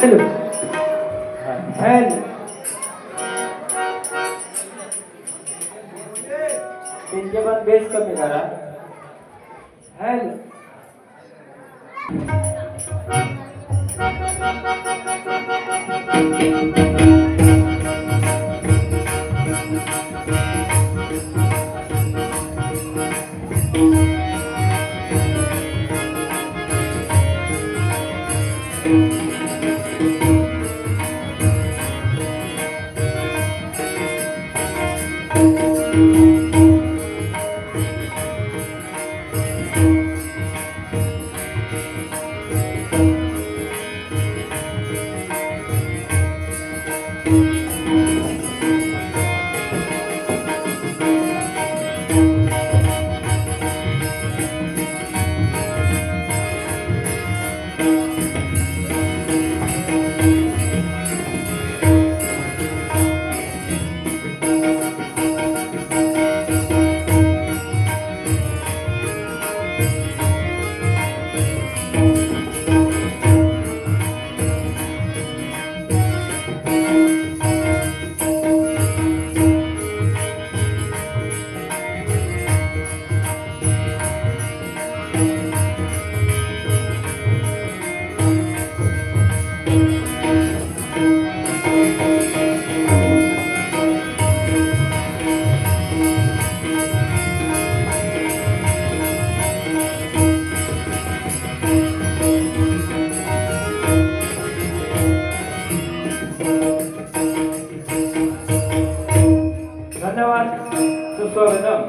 Hello hello त्यांचे पण base कमी करा. हॅलो धन्यवाद. सुस्वागतम.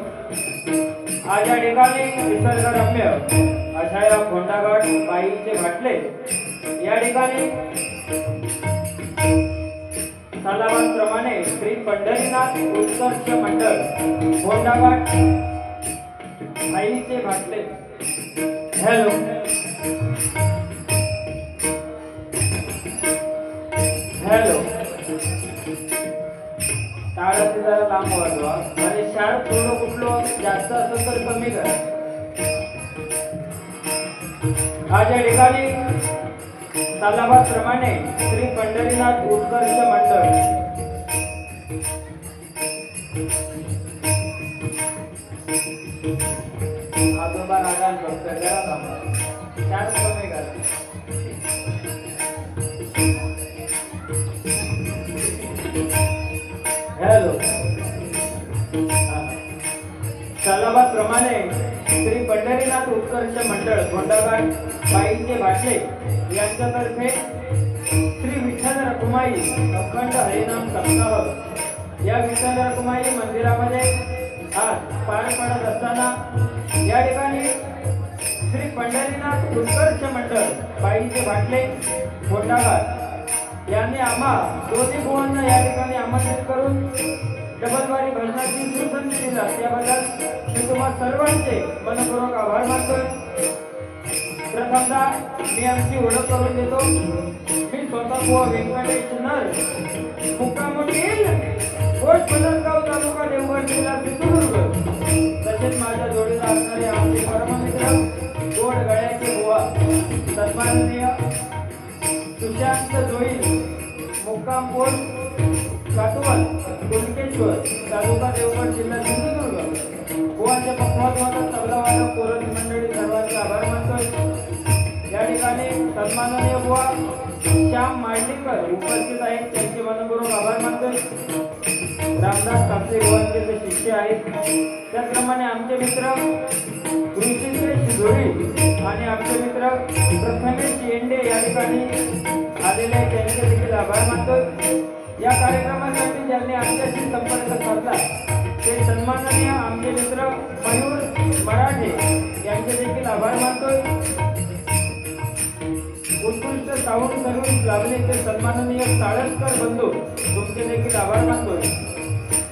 आज या ठिकाणी निसर्गरम्य अशा या फोंडाघाट बाईचे घाटले या ठिकाणी सालाबादप्रमाणे श्री पंढरीनाथ उत्कर्ष मंडळ फोंडाघाट बाईचे घाटले. हॅलो हॅलो टाळाची जरा लांब वाजवा आणि शाळेत थोडं कुठलं जास्त असेल तर कमी करा. आज या ठिकाणी सालाबादप्रमाणे श्री पंढरीनाथ उत्कर्ष मंडळ आजोबा रागान फक्त जरा थांबा. शाळेत कमी करा. हॅलो सालाबादप्रमाणे श्री पंढरीनाथ उत्कर्ष मंडळ फोंडाघाट बाईचे भाटले यांच्यातर्फे श्री विठ्ठल रखुमाई अखंड हरिनाम सप्ताह या विठ्ठल रखुमाई मंदिरामध्ये आज पार पडत असताना या ठिकाणी श्री पंढरीनाथ उत्कर्ष मंडळ बाईचे भाटले फोंडाघाट यांनी आम्हा दोन्ही भावांना या ठिकाणी आमंत्रित करून डबलवारी भजनाची सुसंधी दिला त्याबद्दल मी तुम्हा सर्वांचे मनपूर्वक आभार मानतो. प्रथमतः मी आमची ओळख करून देतो. मी स्वतः बुवा व्यंकटेश नर मुक्काम पोस्ट पलटगाव तालुका देवगड जिल्हा सिंधुदुर्ग. तसेच माझ्या जोडीला असणारे आमचे परममित्र गोड गळ्याचे बुवा सन्माननीय सुशांत जोईल मुक्काम पोस्ट काटवल कुणकेश्वर तालुका देवगड जिल्हा सिंधुदुर्ग. बुवाच्या पक्वात्मक तबलावादक कोरणी मंडळी सर्वांचे आभार मानतोय. या ठिकाणी सन्माननीय बुवा श्याम मांडलीकर उपस्थित आहेत त्यांचे मनपूर्वक आभार मानतोय. रामदास कापसे बुवांचे जे शिष्य आहेत त्याचप्रमाणे आमचे मित्र ऋषिकेश जोडी आणि आमचे मित्र प्रथमेश शेंडे या ठिकाणी आलेले त्यांचे देखील आभार मानतो. या कार्यक्रमासाठी ज्यांनी आमच्याशी संपर्क साधला ते सन्माननीय आमचे मित्र मयूर मराठे यांचे देखील आभार मानतोय. उत्कृष्ट साऊंड सर्व्हिस लाभले ते सन्माननीय साळसकर बंधू तुमचे देखील आभार मानतोय.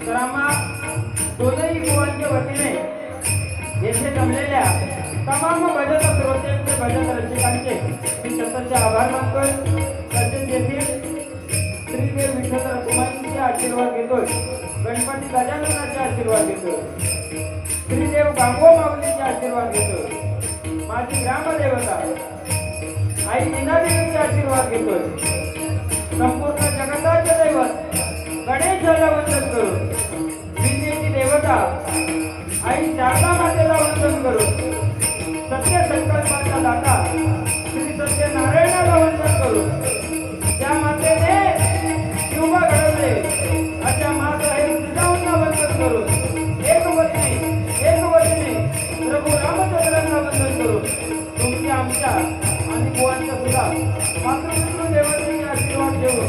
तर आम्हा दोनही बुवांच्या वतीने येथे जमलेल्या तमाम भजन श्रोत्यांचे भजन रसिकांचे मी सततचे आभार मानतोय. तसेच येथील श्रीदेव विठ्ठल रखुमाईंचे आशीर्वाद घेतोय. गणपती गजाननाचे आशीर्वाद घेतोय. श्रीदेव गांगो माऊलीचे आशीर्वाद घेतोय. माझी ग्रामदेवता आई मीनादेवीचे आशीर्वाद घेतोय. संपूर्ण जगताचे दैवत गणेशाला वंदन करून, विद्येची देवता आई शारदा मातेला वंदन करून, सत्य संकल्पाचा दाता श्री सत्यनारायणाला वंदन करून, त्या मातेने युग घडवले अशा माताहेर जिजाऊंना वंदन करून, एक वचने प्रभू रामचंद्रांना वंदन करून, तुमच्या आमच्या आणि बुवांचा सुद्धा मातृपितृ देवतेचे आशीर्वाद देऊन,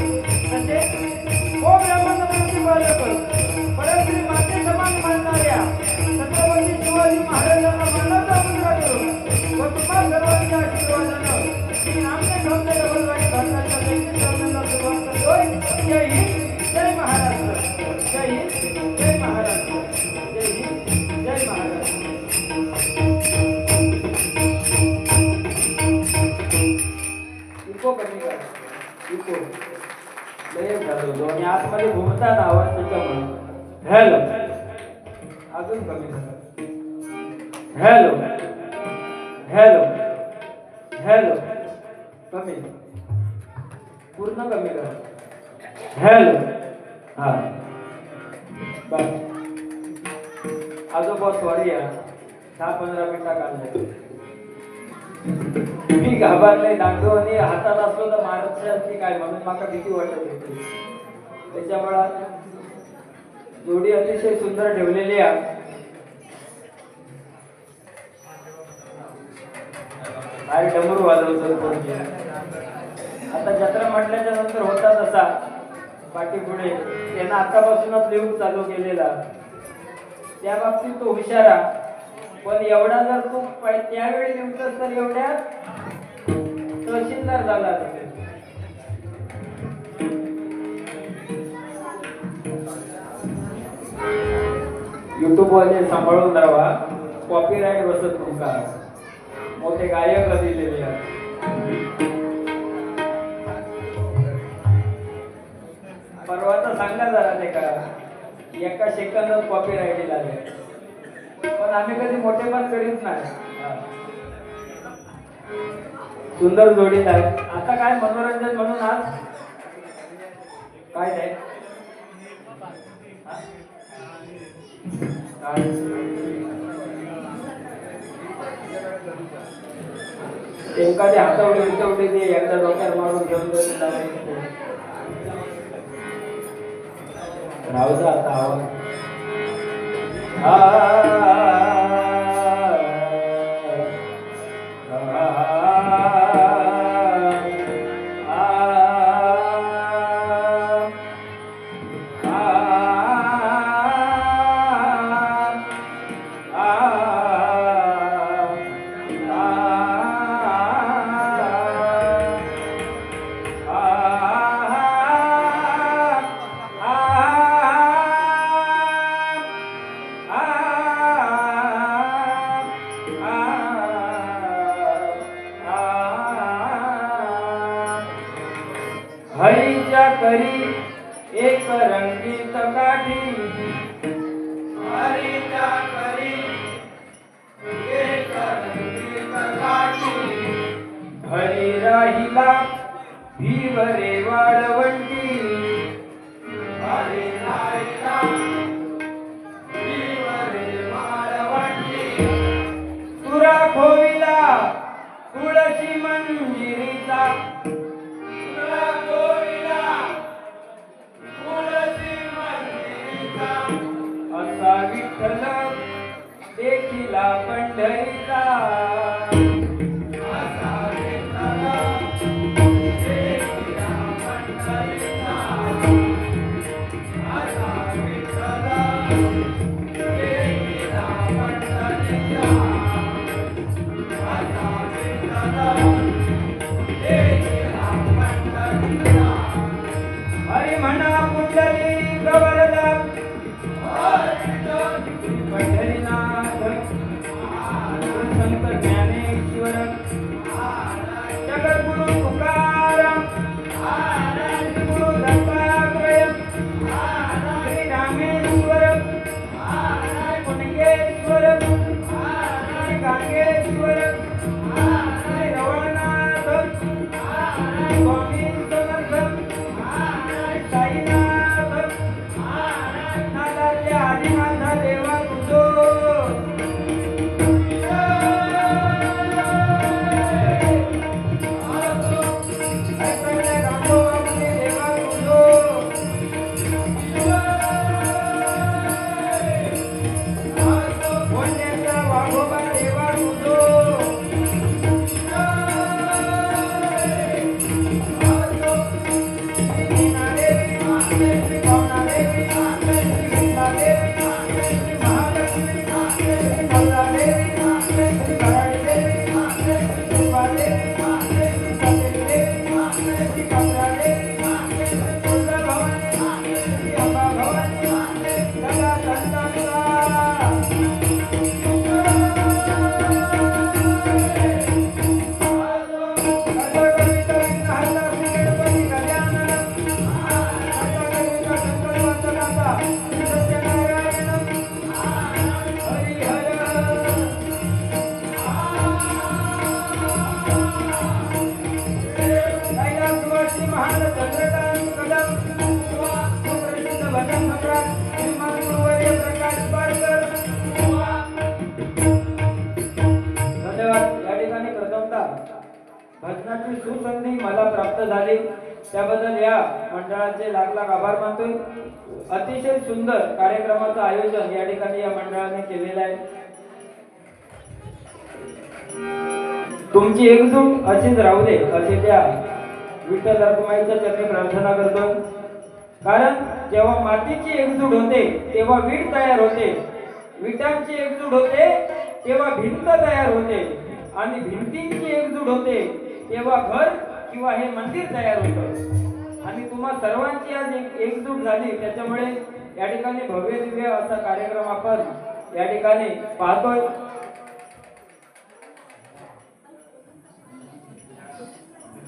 तसेच ओ ब्रह्मांड प्रतिपादक परश्री माते समान मानणाऱ्या छत्रपती शिवाजी महाराजांना मानाचा मुद्रा करून व तुम्हा सर्वांच्या आशीर्वादानं श्री नामदेव धामच्या डबलवाडी भारताच्या दैनिक धर्माला सुरुवात करतोय. जय हिंद, जय महाराष्ट्र. जय हिंद, जय महाराष्ट्र. जय हिंद, जय महाराष्ट्र. इको कमी करा, इको लय झालो आणि आतमध्ये घुमतात आवाज त्याच्यामुळे. हॅलो, अजून कमी करा. हॅलो हॅलो हॅलो, कमी, पूर्ण कमी करा. हॅलो, हा बस. आजोबा सॉरी या 10-15 मिनिटं काढले. मी घाबरले, दांडू आणि हातात असलो तर महाराष्ट्राची काय म्हणून माका भीती वाटत होती. त्याच्यामुळे जोडी अतिशय सुंदर ठेवलेली आहे. काय डमरू वाजवतो कोणी. आता जत्रा म्हटल्याच्या नंतर होता तसा पाठीपुढे त्यांना आतापासूनच लिहून चालू केलेला. त्या बाबतीत तो हुशारा, पण एवढा जर तू त्यावेळी लिहतोस तर एवढ्या तहसीलदार झाला. युट्यूब वाले सांभाळून राहा, कॉपीराईट बसत तुमका. मोठे गायक दिलेले आहेत. परवाचा सांगा जरा ते का एका सेकंदात कॉपीराईट लागले, पण आम्ही कधी मोठेपण करीत नाही. सुंदर जोडीत आहे. आता काय मनोरंजन म्हणून आज काय आहे एखादी हातावडी उलटवडी दे, एकदा डोक्यावर मारून घेऊन राहू आता आवाज. हरीच्या करी एक रंगीत काठी, हरीच्या करी एक रंगीत काठी, हरी राहिला भीवरे वाळवंटी, हरी राहिला भीवरे वाळवंटी, तुरा खोविला तुळशी मंजिरीचा, असा विठ्ठल देखिला पंढरीचा, असा विठ्ठल देखिला पंढरीचा, असा विठ्ठल देखिला पंढरीचा, असा विठ्ठल देखिला अति महान चंद्रकांत कदम किंवा सुप्रसिद्ध भजन सम्राट श्रीमान गुरुवर्य प्रकाश पारकर. धन्यवाद. या ठिकाणी प्रथमतः भजनाची सुसंधी मला प्राप्त झाली त्याबद्दल या मंडळाचे लाख लाख आभार मानतोय. अतिशय सुंदर कार्यक्रमाचं आयोजन या ठिकाणी या मंडळाने केलेलं आहे. तुमची एकजूट अशीच राहू दे असे त्या विठ्ठल रखुमाईच्या चरणी प्रार्थना करतो. कारण जेव्हा मातीची एकजूट होते तेव्हा वीट तयार होते, विटांची एकजूट होते तेव्हा भिंत तयार होते आणि भिंतींची एकजूट होते तेव्हा घर किंवा हे मंदिर तयार होतं. आणि तुम्हा सर्वांची आज एकजूट झाली त्याच्यामुळे या ठिकाणी भव्य दिव्य असा कार्यक्रम आपण या ठिकाणी पाहतोय.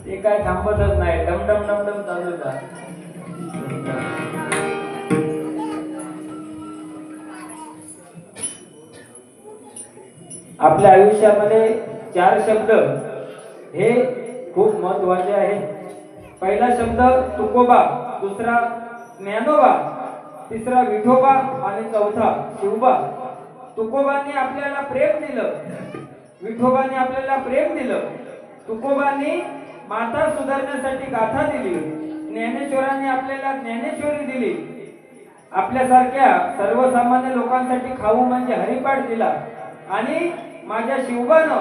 ते काय थांबतच नाही, डमडम डमडम चालूच आहे. आपल्या आयुष्यामध्ये 4 शब्द हे खूप महत्वाचे आहेत. पहिला शब्द तुकोबा, दुसरा ज्ञानोबा, तिसरा विठोबा आणि चौथा शिवबा. तुकोबांनी आपल्याला प्रेम दिलं, विठोबांनी आपल्याला प्रेम दिलं, तुकोबांनी माता सुधारण्यासाठी गाथा दिली, ज्ञानेश्वरांनी आपल्याला ज्ञानेश्वरी दिली, आपल्यासारख्या सर्वसामान्य लोकांसाठी खाऊ म्हणजे हरिपाठ दिला आणि माझ्या शिवबानं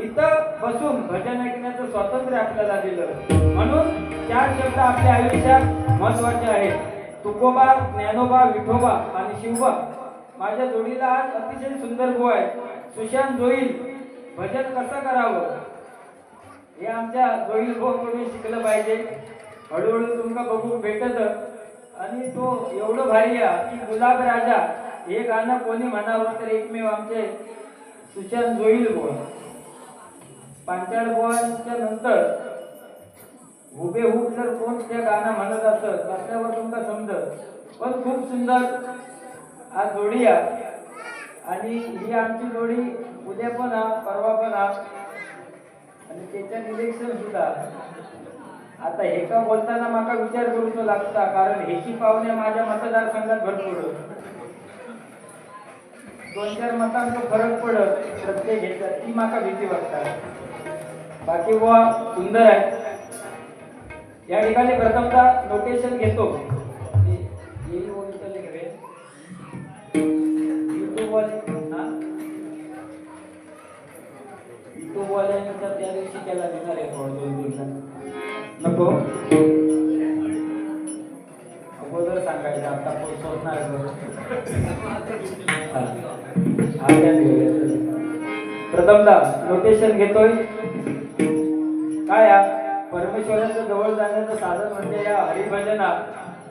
इथं बसून भजन ऐकण्याचं स्वातंत्र्य आपल्याला दिलं. म्हणून 4 शब्द आपल्या आयुष्यात महत्वाचे आहेत. तुकोबा, ज्ञानोबा, विठोबा आणि शिवबा. माझ्या जोडीला आज अतिशय सुंदर गो आहे. सुशांत जोईल. भजन कसं करावं हे आमच्या जोईल भाऊकडून शिकलं पाहिजे. हळूहळू तुमका बघू भेटत आणि तो एवढं भारी आहे की गुलाब राजा हे गाणं कोणी म्हणावं तर एकमेव आमचे सुशांत जोईल भाऊ. पांचाळ बुवांच्या नंतर हुबेहूब जर कोण त्या गाणं म्हणत असत रस्त्यावर तुमका समजत. पण खूप सुंदर हा जोडी आहे आणि ही आमची जोडी उद्या पण परवा पण आणि त्याच्या इलेक्शन सुद्धा. आता हे का बोलताना माका विचार करूचो लागता कारण हेची पाहुणे माझ्या मतदारसंघात भरपूर 2-4 मतांचा फरक पडत प्रत्येक ह्याच्यात ती माका भीती वाटतात. बाकी वा सुंदर आहे. या ठिकाणी प्रथमतः नोटेशन घेतो. युट्यूबवाल्यांचा त्या दिवशी केला देणार आहे 2 दिवसात नको अगोदर सांगायचं आता पोचवणार. प्रथमतः नोटेशन घेतोय. काय परमेश्वराच्या जवळ जाण्याचं साधन म्हणजे या हरिभजनात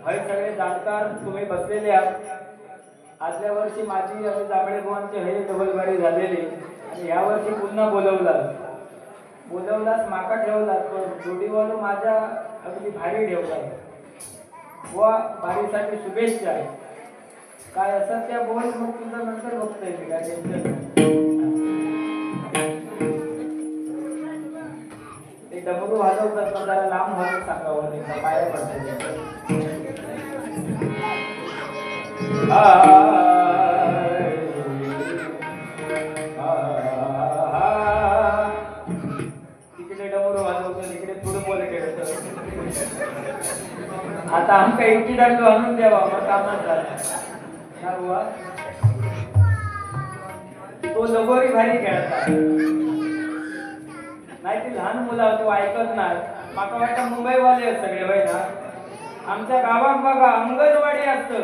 हे सगळे जाणकार तुम्ही बसलेले आहात. आदल्या वर्षी माझी आणि जांभळे बुवांचे हे डबलबारी झालेली आणि या वर्षी पुन्हा बोलवलास माका ठेवला पण जोडीवाला माझ्या अगदी भारी ठेवला व बारीसाठी शुभेच्छा. काय असं त्या बोल मग तुझं नंतर बघतोय मी काय टेन्शन. ते डमरू वाजवतात पण जरा लांब व्हायला सांगावं नाही पाया पडतात. तिकडे डमरू वाजवतो इकडे थोडं बोल खेळत. आता आमका एकटी दांडू आणून द्यावा मग कामात झाला. तो लगोरी भारी खेळतात नाही ती लहान मुलं तो ऐकत नाही. माका वाटतं मुंबईवाले सगळे वय ना. आमच्या गावात बघा अंगणवाडी असतं,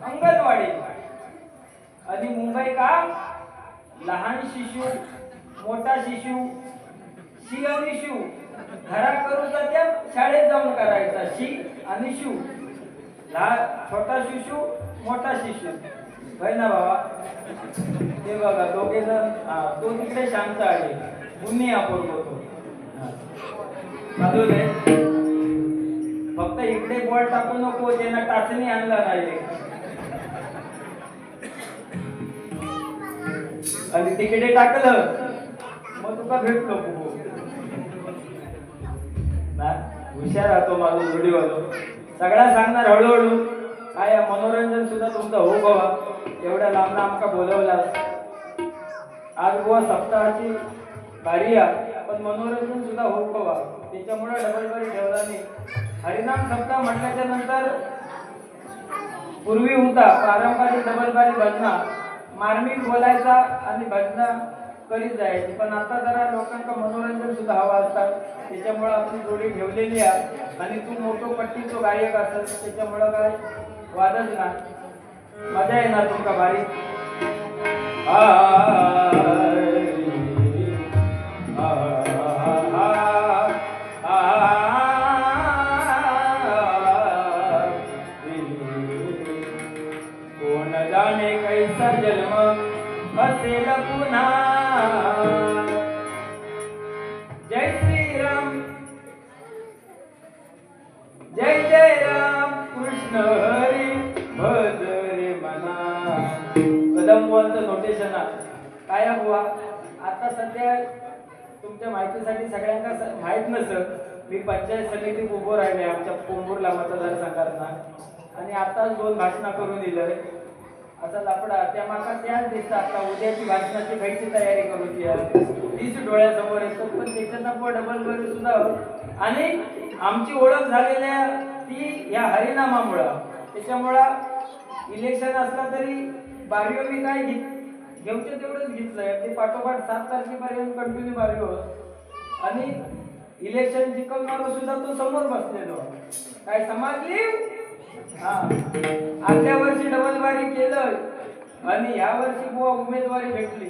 अंगणवाडी. आणि मुंबई का लहान शिशू मोठा शिशू शी आणि शिव घरा करून जात्या शाळेत जाऊन करायचा शी आणि शिव. लहान छोटा शिशू मोठा शिशू होय ना बाबा. ते बघा दोघे जण तो तिकडे शांत आहे पुण्य आपण होतो फक्त इकडे बॉल टाकू नको त्यांना टाचणी आणला नाही आणि तिकडे टाकलं मग तुका भेटलो ना हुशार राहतो माझा जोडीवालो. सगळ्या सांगणार हळूहळू. काय मनोरंजन सुद्धा तुमचं होऊ हवा. एवढ्या लांब आमका बोलवलास. आज बुवा सप्ताहाची बारी आहे, पण मनोरंजन सुद्धा होऊ हवा. त्याच्यामुळे डबल बारी ठेवला नाही. हरिनाम सप्ताह म्हटल्याच्या नंतर पूर्वी होता पारंपरिक डबल बारी भजना, मार्मिक बोलायचा आणि भजना करीत जायची. पण आता जरा लोकांना मनोरंजन सुद्धा हवा असतात. त्याच्यामुळे आपली जोडी ठेवलेली आहे. आणि तू मोठो पट्टीचो गायक असेल त्याच्यामुळं काय वादच ना, मजा येणार तुमका बारी. कोण जाणे कैसा जन्म असेल पुन्हा. जय श्रीराम जय जय राम कृष्ण हरी भज रे मना. कदमवांचं नोटेशन काय बुवा. आता सध्या तुमच्या माहितीसाठी सगळ्यांना माहित नसत, मी पंचायत समितीत उभं राहिले आमच्या कोंबूरला मतदारसंघातना. आणि आताच 2 भाषणं करून दिलं. असा लापडा त्या माका त्याच दिसतं. आता उद्याची भाषणाची खायची तयारी करूची आहे, तीच डोळ्यासमोर येतो. पण त्याच्यानं डबल बरी सुद्धा. आणि आमची ओळख झालेल्या ती या हरिनामामुळं. त्याच्यामुळं इलेक्शन असला तरी बारीओ मी काय घेऊचे तेवढंच घेतलंय. ते पाठोपाठ 7 तारखेपर्यंत कंटिन्यू बारीओ. आणि इलेक्शन जिंकवणारा सुद्धा तो समोर बसलेलो. काय समजली. हा, आदल्या वर्षी डबल बारी केलं आणि ह्या वर्षी बुवा उमेदवारी भेटली.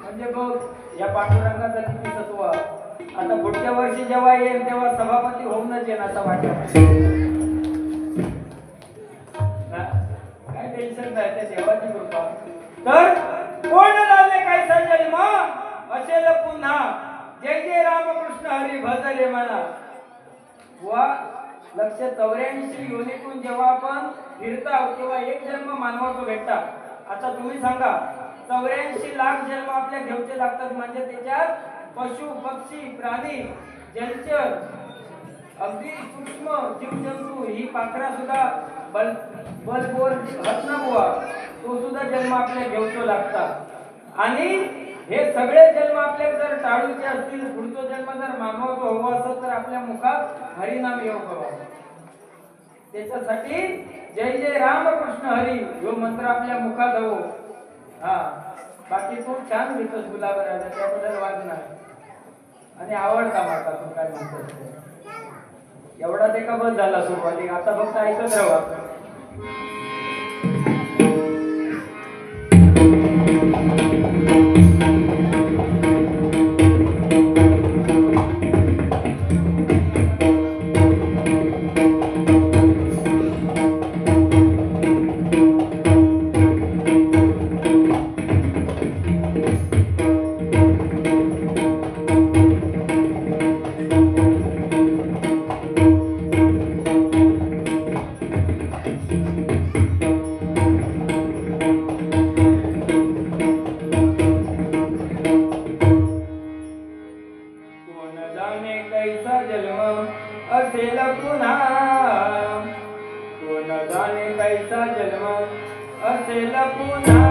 म्हणजे बघ या पांडुरंगाचा किती सत्व. आता पुढच्या वर्षी जेव्हा येईल तेव्हा सभापती होऊनच येईल असं वाटतं. काय टेन्शन नाही, त्या देवाची कृपा. तर कोण झाले काय जन्म असेल पुन्हा. जय जय रामकृष्ण हरी भजले मला. वा 184 योनीतून जेव्हा आपण फिरता तेव्हा एक जन्म मानवाचा भेटता. आता तुम्ही सांगा 84 लाख जन्म आपल्या घेऊचे लागतात. म्हणजे त्याच्यात पशु पक्षी प्राणी जलचर अगदी सूक्ष्म जीवजंतू ही पाखरा सुद्धा बलबोर रत्न बुवा तो सुद्धा जन्म आपल्या घेऊचो लागतात. आणि हे सगळे जन्म आपल्या जर टाळूचे असतील, पुढचा जन्म जर मानवाचा हवा असेल तर आपल्या मुखात हरिनाम येऊ हवा. त्याच्यासाठी जय जय रामकृष्ण हरी यो मंत्र आपल्या मुखात हवो. हा, बाकी तू छान घेतोस गुलाबराजा, त्याबद्दल वाद नाही. आणि आवडता माका तू काय म्हणतो एवढा ते का बस झाला सुरुवाती. आता फक्त ऐकत राहा. असेल पुन्हा. कोण जाणे कैसा जन्म असेल पुन्हा.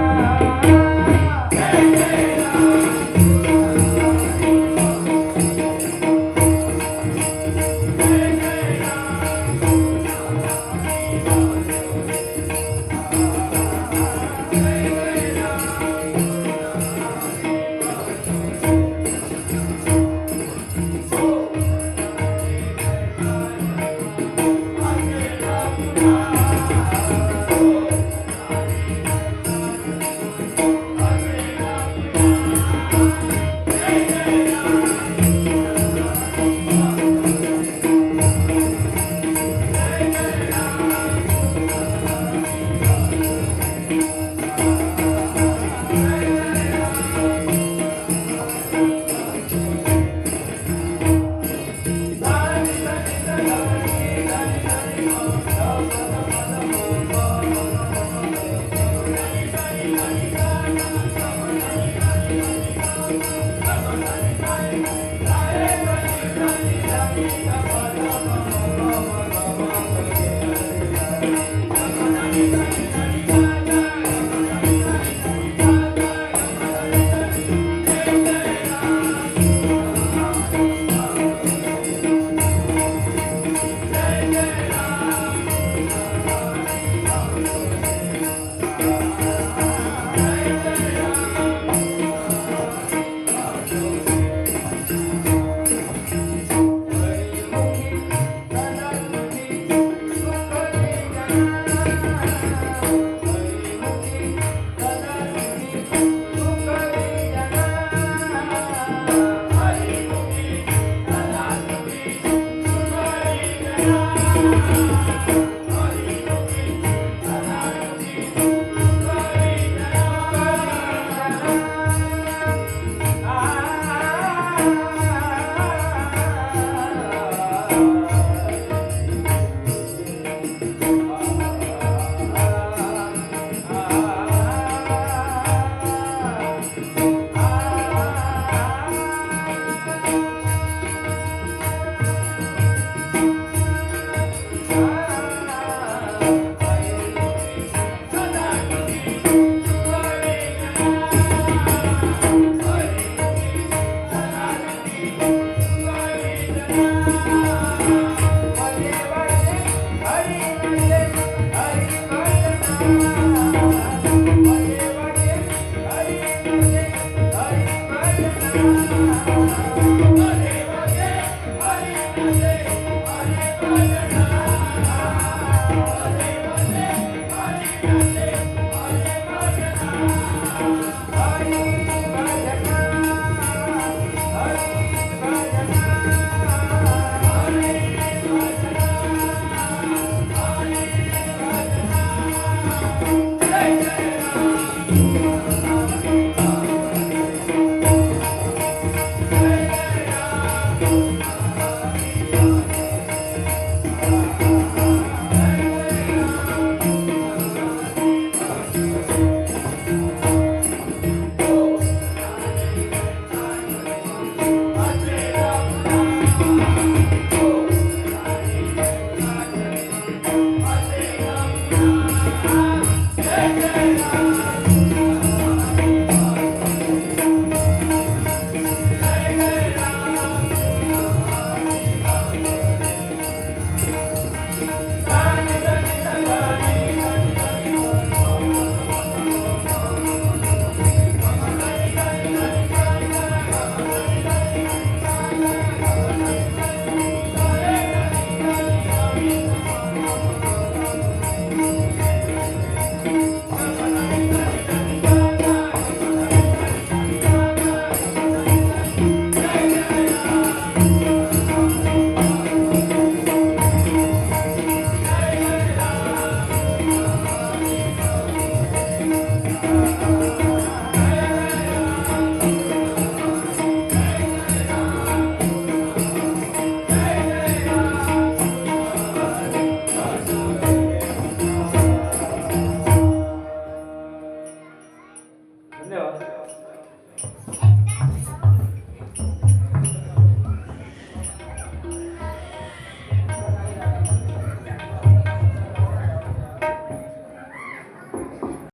रा